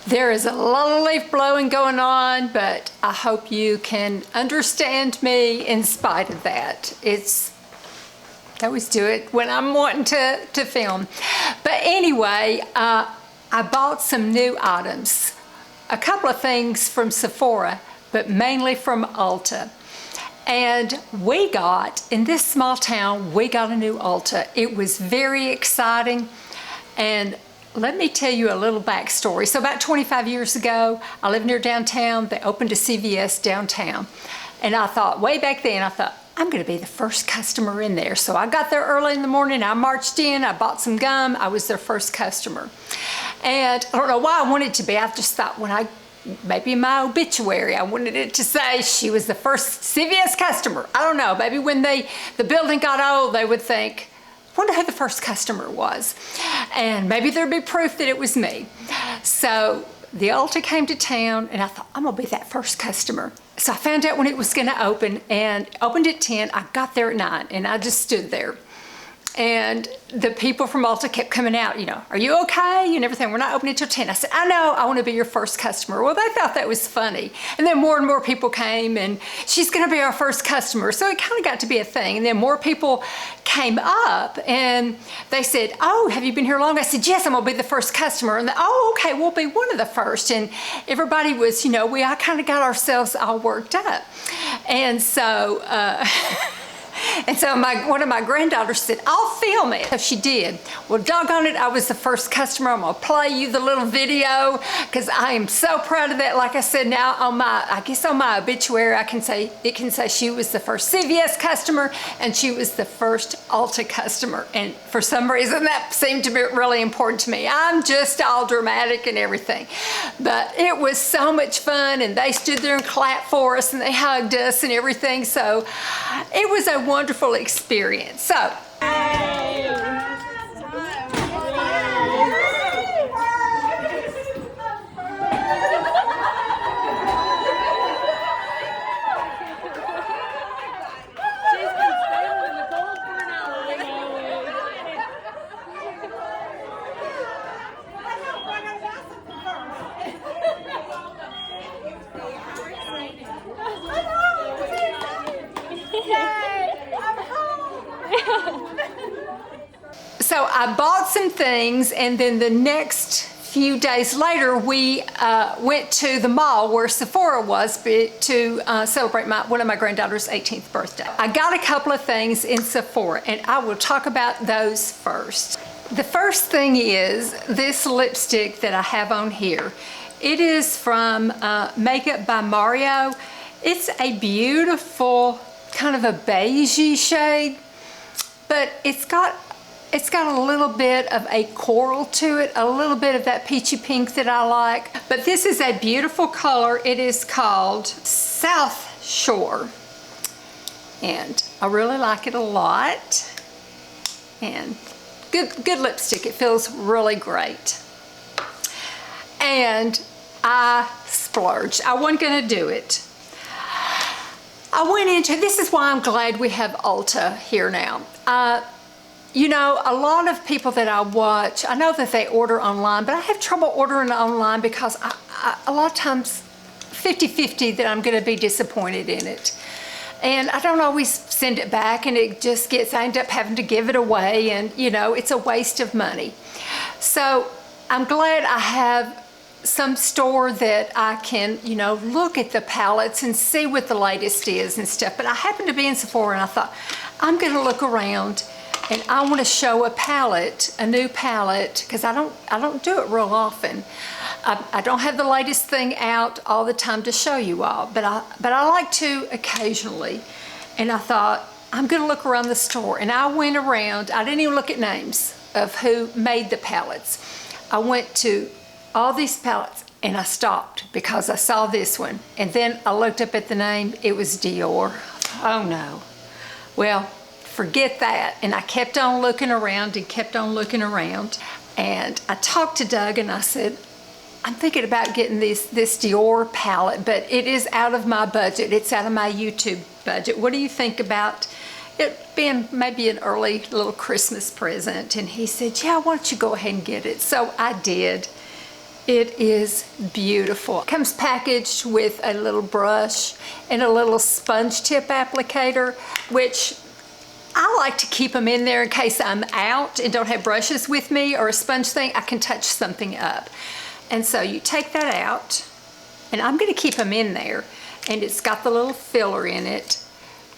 There is a lot of leaf blowing going on, but I hope you can understand me in spite of that. I always do it when I'm wanting to film. But anyway, I bought some new items. A couple of things from Sephora, but mainly from Ulta. And in this small town, we got a new Ulta. It was very exciting. And let me tell you a little backstory. So about 25 years ago, I lived near downtown. They opened a CVS downtown. And I thought, way back then, I'm gonna be the first customer in there. So I got there early in the morning, I marched in, I bought some gum, I was their first customer. And I don't know why I wanted to be, I just thought maybe in my obituary, I wanted it to say she was the first CVS customer. I don't know, maybe when the building got old, they would think, I wonder who the first customer was. And maybe there'd be proof that it was me. So the Ulta came to town and I thought, I'm gonna be that first customer. So I found out when it was gonna open and opened at 10, I got there at 9 and I just stood there. And the people from Ulta kept coming out, are you okay? And everything, we're not opening until 10. I said, I know, I want to be your first customer. Well, they thought that was funny. And then more and more people came and she's going to be our first customer. So it kind of got to be a thing. And then more people came up and they said, oh, have you been here long? I said, yes, I'm going to be the first customer. And oh, okay, we'll be one of the first. And everybody was, I kind of got ourselves all worked up. And so, one of my granddaughters said, I'll film it. So she did. Well, doggone it, I was the first customer. I'm gonna play you the little video because I am so proud of that. Like I said, now on my obituary, it can say she was the first CVS customer and she was the first Ulta customer. And for some reason that seemed to be really important to me. I'm just all dramatic and everything. But it was so much fun and they stood there and clapped for us and they hugged us and everything. So it was a wonderful experience. So I bought some things and then the next few days later we went to the mall where Sephora was to celebrate one of my granddaughter's 18th birthday. I got a couple of things in Sephora and I will talk about those first. The first thing is this lipstick that I have on here. It is from Makeup by Mario. It's a beautiful kind of a beigey shade, but it's got a little bit of a coral to it, a little bit of that peachy pink that I like. But this is a beautiful color. It is called South Shore. And I really like it a lot. And good lipstick. It feels really great. And I splurged. I wasn't gonna do it. This is why I'm glad we have Ulta here now. A lot of people that I watch, I know that they order online, but I have trouble ordering online because a lot of times 50-50 that I'm going to be disappointed in it. And I don't always send it back and I end up having to give it away and, it's a waste of money. So I'm glad I have some store that I can, look at the palettes and see what the latest is and stuff. But I happened to be in Sephora and I thought, I'm going to look around and I want to show a new palette, because I don't do it real often. I don't have the latest thing out all the time to show you all, but I like to occasionally. And I thought, I'm going to look around the store. And I went around, I didn't even look at names of who made the palettes. I went to all these palettes and I stopped because I saw this one. And then I looked up at the name, it was Dior. Oh no. Well, forget that. And I kept on looking around and kept on looking around. And I talked to Doug and I said, I'm thinking about getting this Dior palette, but it is out of my budget. It's out of my YouTube budget. What do you think about it being maybe an early little Christmas present? And he said, yeah, why don't you go ahead and get it? So I did. It is beautiful. It comes packaged with a little brush and a little sponge tip applicator, which I like to keep them in there in case I'm out and don't have brushes with me or a sponge thing. I can touch something up. And so you take that out, and I'm gonna keep them in there. And it's got the little filler in it,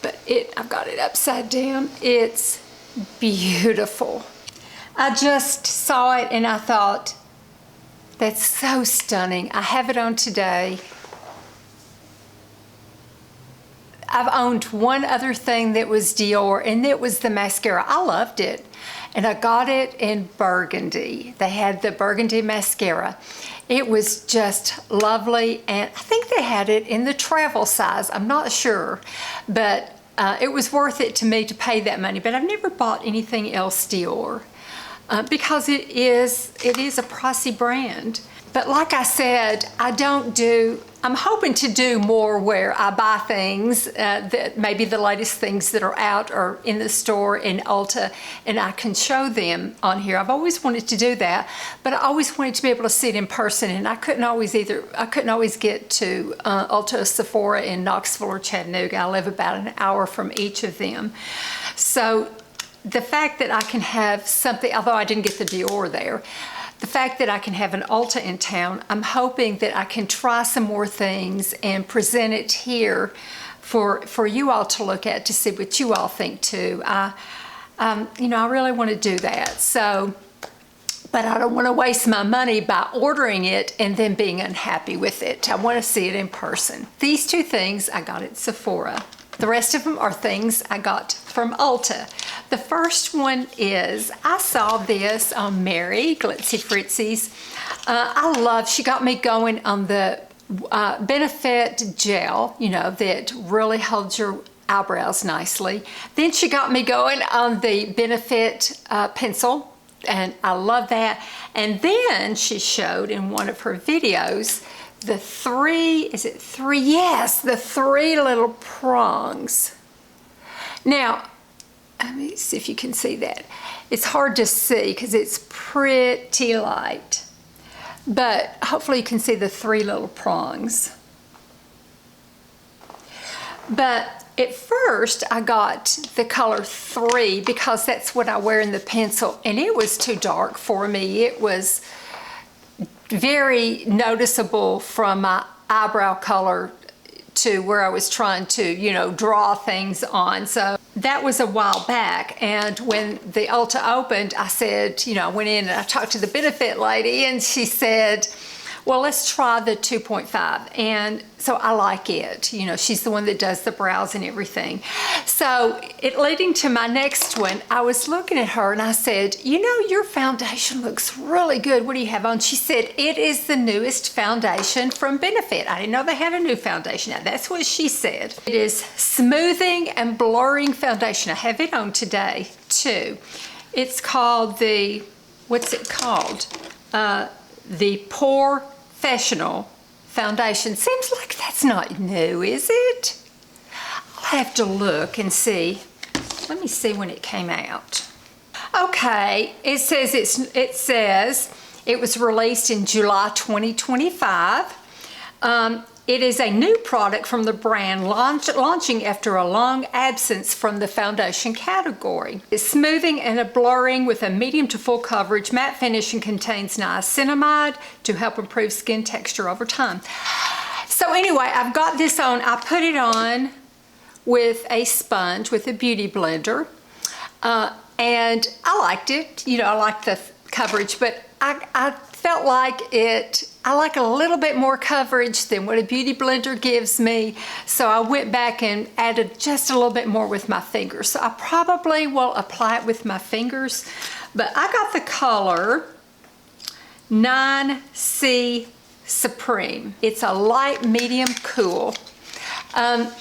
but I've got it upside down. It's beautiful. I just saw it and I thought, that's so stunning. I have it on today. I've owned one other thing that was Dior, and it was the mascara. I loved it. And I got it in burgundy. They had the burgundy mascara. It was just lovely, and I think they had it in the travel size. I'm not sure, but it was worth it to me to pay that money. But I've never bought anything else Dior. Because it is a pricey brand. But like I said, I'm hoping to do more where I buy things that maybe the latest things that are out or in the store in Ulta, and I can show them on here. I've always wanted to do that, but I always wanted to be able to see it in person, and I couldn't always get to Ulta or Sephora in Knoxville or Chattanooga. I live about an hour from each of them. So the fact that I can have something, although I didn't get the Dior there, the fact that I can have an Ulta in town, I'm hoping that I can try some more things and present it here for you all to look at to see what you all think too. I really want to do that. So, but I don't want to waste my money by ordering it and then being unhappy with it. I want to see it in person. These two things I got at Sephora. The rest of them are things I got from Ulta. The first one is, I saw this on Mary Glitzy Fritzy's. She got me going on the Benefit gel, that really holds your eyebrows nicely. Then she got me going on the Benefit pencil, and I love that. And then she showed in one of her videos the three little prongs. Now, let me see if you can see that. It's hard to see because it's pretty light, but hopefully you can see the three little prongs. But at first I got the color 3 because that's what I wear in the pencil, and it was too dark for me. It was very noticeable from my eyebrow color to where I was trying to, draw things on. So that was a while back. And when the Ulta opened, I said, I went in and I talked to the Benefit lady, and she said, well, let's try the 2.5. And so I like it. She's the one that does the brows and everything. So it leading to my next one, I was looking at her and I said, your foundation looks really good. What do you have on? She said, it is the newest foundation from Benefit. I didn't know they had a new foundation. Now, that's what she said. It is smoothing and blurring foundation. I have it on today too. It's called what's it called? The Professional Foundation. Seems like that's not new, is it? I'll have to look and see. Let me see when it came out. Okay, it says it was released in July 2025. It is a new product from the brand launching after a long absence from the foundation category. It's smoothing and a blurring with a medium to full coverage. Matte finish and contains niacinamide to help improve skin texture over time. So anyway, I've got this on. I put it on with a sponge, with a beauty blender. And I liked it. I liked the coverage, but I felt like I like a little bit more coverage than what a beauty blender gives me. So I went back and added just a little bit more with my fingers. So I probably will apply it with my fingers, but I got the color 9C Supreme. It's a light medium cool. At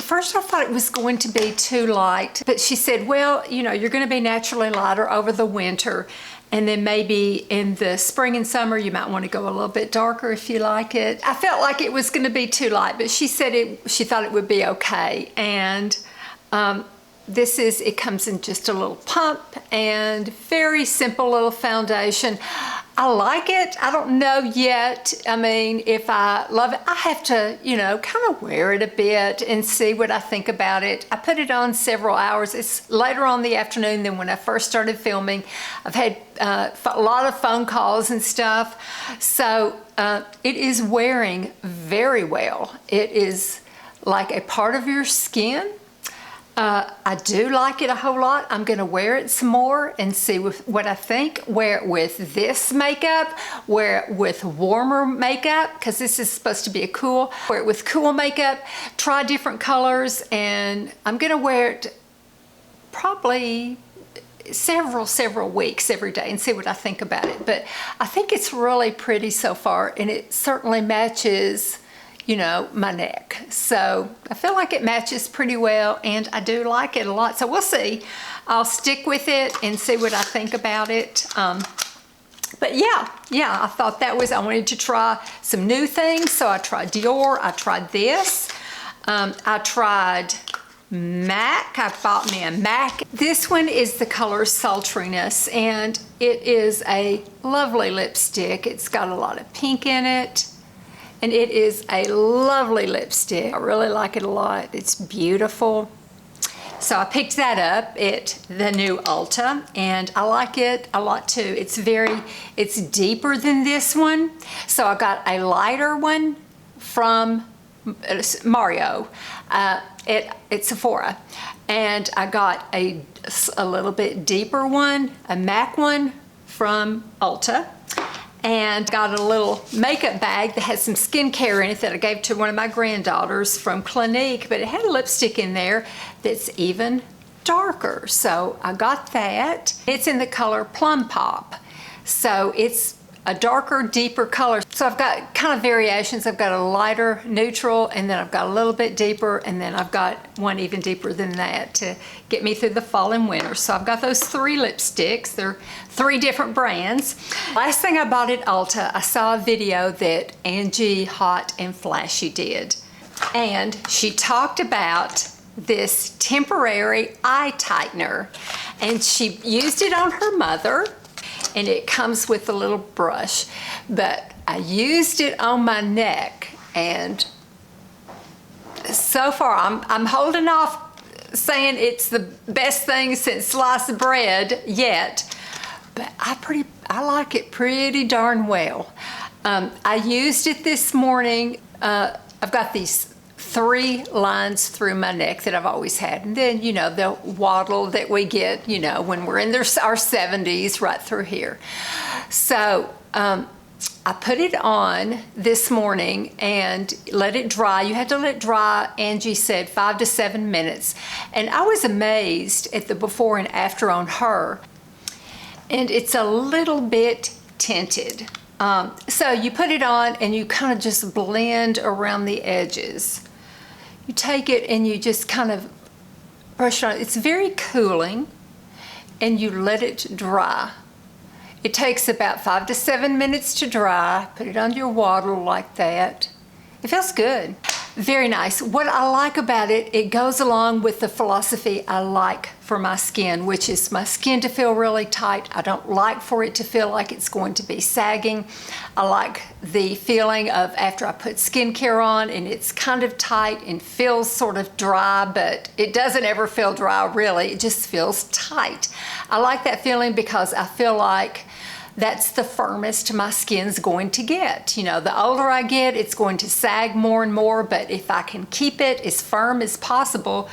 first I thought it was going to be too light, but she said, well, you're going to be naturally lighter over the winter, and then maybe in the spring and summer you might want to go a little bit darker if you like it. I felt like it was going to be too light, but she said she thought it would be okay. And it comes in just a little pump and very simple little foundation. I like it. I don't know yet. I mean, if I love it, I have to, you know, kind of wear it a bit and see what I think about it. I put it on several hours. It's later on in the afternoon than when I first started filming. I've had a lot of phone calls and stuff. So it is wearing very well. It is like a part of your skin. I do like it a whole lot. I'm gonna wear it some more and see what I think. Wear it with this makeup, wear it with warmer makeup, because this is supposed to be a cool. Wear it with cool makeup, try different colors, and I'm gonna wear it probably several weeks every day and see what I think about it. But I think it's really pretty so far, and it certainly matches, you know, my neck. So I feel like it matches pretty well, and I do like it a lot. So we'll see. I'll stick with it and see what I think about it. But yeah, I thought that was, I wanted to try some new things. So I tried Dior, I tried this. I tried MAC, I bought me a MAC. This one is the color Sultriness, and it is a lovely lipstick. It's got a lot of pink in it. And it is a lovely lipstick. I really like it a lot. It's beautiful. So I picked that up at the new Ulta, and I like it a lot too. It's deeper than this one. So I got a lighter one from Mario at Sephora. And I got a little bit deeper one, a MAC one from Ulta. And got a little makeup bag that has some skincare in it that I gave to one of my granddaughters from Clinique, but it had a lipstick in there that's even darker. So I got that. It's in the color Plum Pop. So it's a darker, deeper color. So I've got kind of variations. I've got a lighter neutral, and then I've got a little bit deeper, and then I've got one even deeper than that to get me through the fall and winter. So I've got those 3 lipsticks. They're 3 different brands. Last thing I bought at Ulta, I saw a video that Angie Hot and Flashy did. And she talked about this temporary eye tightener, and she used it on her mother, and it comes with a little brush. But I used it on my neck, and so far I'm holding off saying it's the best thing since sliced bread yet, but I like it pretty darn well. I used it this morning. I've got these 3 lines through my neck that I've always had, and then, you know, the waddle that we get, you know, when we're in our 70s right through here. So I put it on this morning and let it dry. You had to let it dry, Angie said, 5 to 7 minutes. And I was amazed at the before and after on her. And it's a little bit tinted. So you put it on and you kind of just blend around the edges. You take it and you just kind of brush it on. It's very cooling, and you let it dry. It takes about 5 to 7 minutes to dry. Put it on your waddle like that. It feels good. Very nice. What I like about it, it goes along with the philosophy I like for my skin, which is my skin to feel really tight. I don't like for it to feel like it's going to be sagging. I like the feeling of after I put skincare on and it's kind of tight and feels sort of dry, but it doesn't ever feel dry really. It just feels tight. I like that feeling because I feel like that's the firmest my skin's going to get. You know, the older I get, it's going to sag more and more, but if I can keep it as firm as possible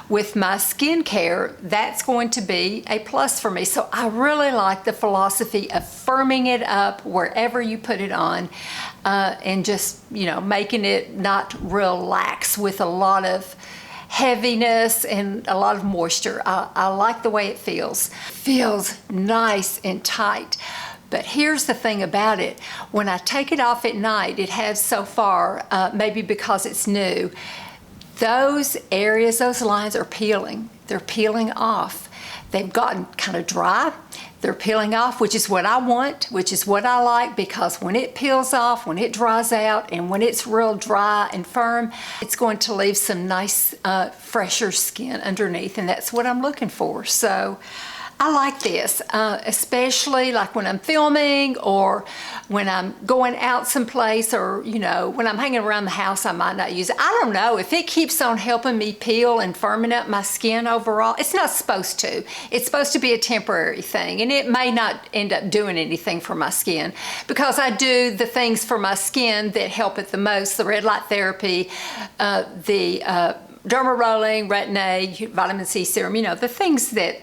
with my skincare, that's going to be a plus for me. So I really like the philosophy of firming it up wherever you put it on, and just, you know, making it not real lax with a lot of heaviness and a lot of moisture. I like the way it feels. Feels nice and tight. But here's the thing about it. When I take it off at night, it has so far, maybe because it's new, those areas, those lines are peeling. They're peeling off. They've gotten kind of dry. They're peeling off, which is what I want, which is what I like, because when it peels off, when it dries out, and when it's real dry and firm, it's going to leave some nice, fresher skin underneath, and that's what I'm looking for. So I like this, especially like when I'm filming or when I'm going out someplace, or, you know, when I'm hanging around the house, I might not use it. I don't know. If it keeps on helping me peel and firming up my skin overall, it's not supposed to. It's supposed to be a temporary thing, and it may not end up doing anything for my skin, because I do the things for my skin that help it the most: the red light therapy, the derma rolling, retin-A, vitamin C serum, you know, the things that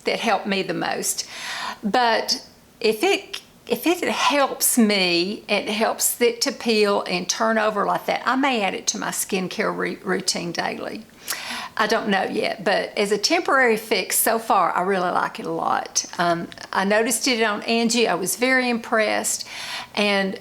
help me the most. But if it helps me, it helps it to peel and turn over like that, I may add it to my skincare routine daily. I don't know yet, but as a temporary fix so far, I really like it a lot. I noticed it on Angie. I was very impressed, and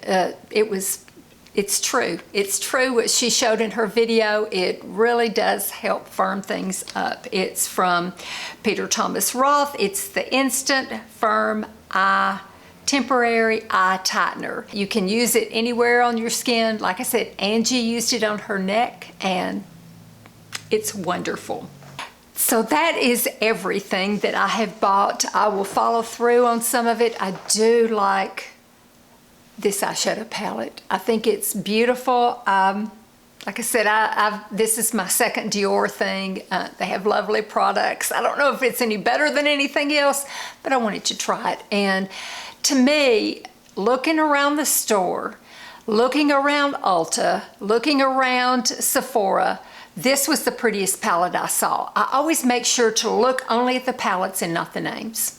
it's true. It's true what she showed in her video. It really does help firm things up. It's from Peter Thomas Roth. It's the Instant Firm Eye Temporary Eye Tightener. You can use it anywhere on your skin. Like I said, Angie used it on her neck, and it's wonderful. So that is everything that I have bought. I will follow through on some of it. I do like this eyeshadow palette. I think it's beautiful. Like I said, this is my second Dior thing. They have lovely products. I don't know if it's any better than anything else, but I wanted to try it. And to me, looking around the store, looking around Ulta, looking around Sephora, this was the prettiest palette I saw. I always make sure to look only at the palettes and not the names.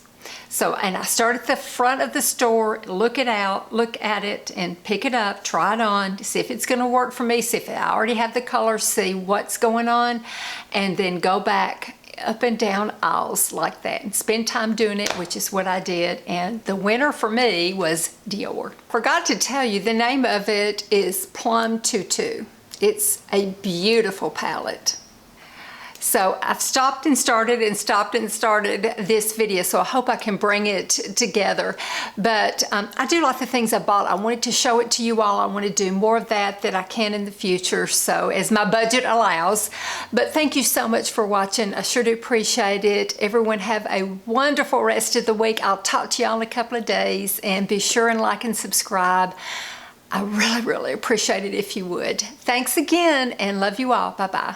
So, and I start at the front of the store, look at it, and pick it up, try it on, see if it's gonna work for me, see if I already have the colors, see what's going on, and then go back up and down aisles like that and spend time doing it, which is what I did. And the winner for me was Dior. Forgot to tell you, the name of it is Plum Tutu. It's a beautiful palette. So I've stopped and started this video, so I hope I can bring it together. But I do like the things I bought. I wanted to show it to you all. I want to do more of that I can in the future, so as my budget allows. But thank you so much for watching. I sure do appreciate it. Everyone have a wonderful rest of the week. I'll talk to y'all in a couple of days, and be sure and like and subscribe. I really, really appreciate it if you would. Thanks again, and love you all. Bye-bye.